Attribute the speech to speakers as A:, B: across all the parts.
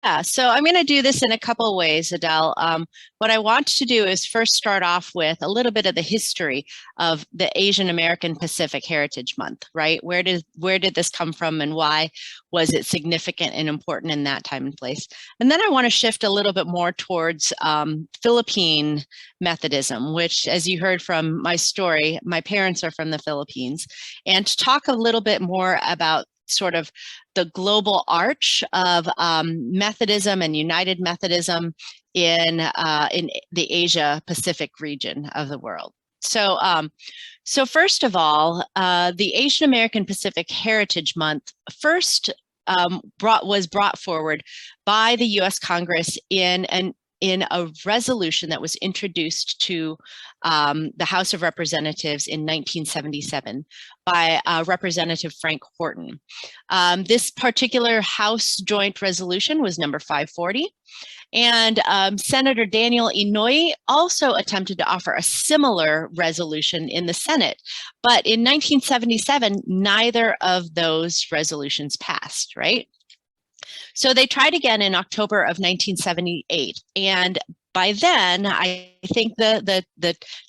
A: Yeah, so I'm going to do this in a couple of ways, Adele. What I want to do is first start off with a little bit of the history of the Asian American Pacific Heritage Month, right? Where did this come from, and why was it significant and important in that time and place? And then I want to shift a little bit more towards Philippine Methodism, which, as you heard from my story, my parents are from the Philippines, and to talk a little bit more about sort of the global arch of Methodism and United Methodism in the Asia Pacific region of the world. So first of all, the Asian American Pacific Heritage Month first was brought forward by the U.S. Congress in a resolution that was introduced to the House of Representatives in 1977 by Representative Frank Horton. This particular House joint resolution was number 540. And Senator Daniel Inouye also attempted to offer a similar resolution in the Senate. But in 1977, neither of those resolutions passed, right? So they tried again in October of 1978. And by then, I think the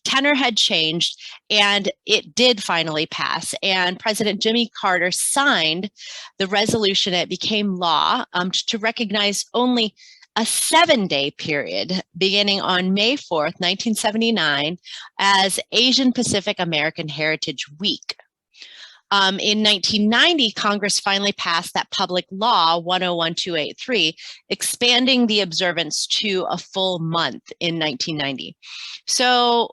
A: tenor had changed, and it did finally pass. And President Jimmy Carter signed the resolution. It became law to recognize only a 7-day period beginning on May 4th, 1979, as Asian Pacific American Heritage Week. In 1990, Congress finally passed that Public Law 101283, expanding the observance to a full month in 1990. So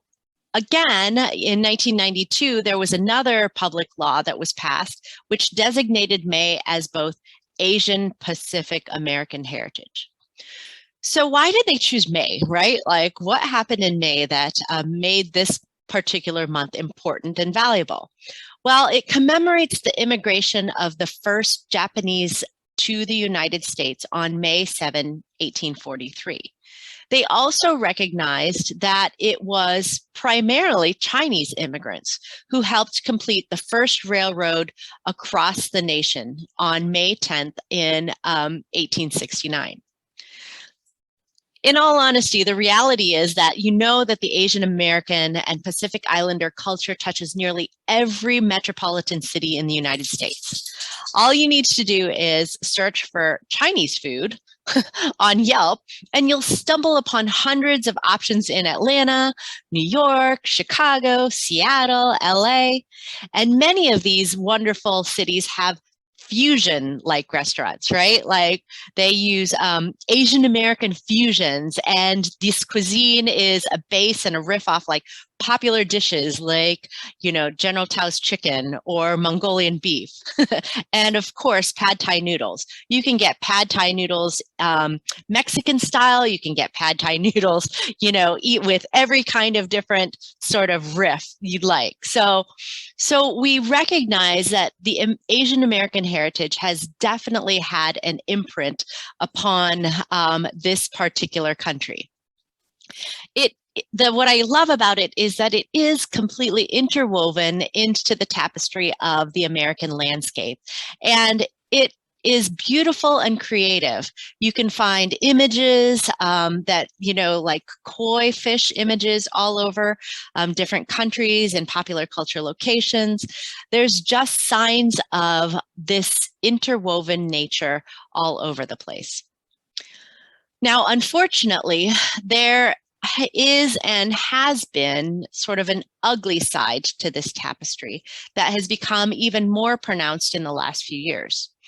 A: again, in 1992, there was another public law that was passed, which designated May as both Asian Pacific American Heritage. So why did they choose May, right? Like, what happened in May that made this particular month important and valuable? Well, it commemorates the immigration of the first Japanese to the United States on May 7, 1843. They also recognized that it was primarily Chinese immigrants who helped complete the first railroad across the nation on May 10th in 1869. In all honesty, the reality is that you know that the Asian American and Pacific Islander culture touches nearly every metropolitan city in the United States. All you need to do is search for Chinese food on Yelp, and you'll stumble upon hundreds of options in Atlanta, New York, Chicago, Seattle, LA. And many of these wonderful cities have fusion like restaurants, right? Like they use Asian American fusions, and this cuisine is a base and a riff off like popular dishes like, General Tao's chicken or Mongolian beef. And of course, pad thai noodles. You can get pad thai noodles Mexican style. You can get pad thai noodles, eat with every kind of different sort of riff you'd like. So we recognize that the Asian American heritage has definitely had an imprint upon this particular country. What I love about it is that it is completely interwoven into the tapestry of the American landscape. And it is beautiful and creative. You can find images that, like koi fish images all over different countries and popular culture locations. There's just signs of this interwoven nature all over the place. Now, unfortunately, there is and has been sort of an ugly side to this tapestry that has become even more pronounced in the last few years.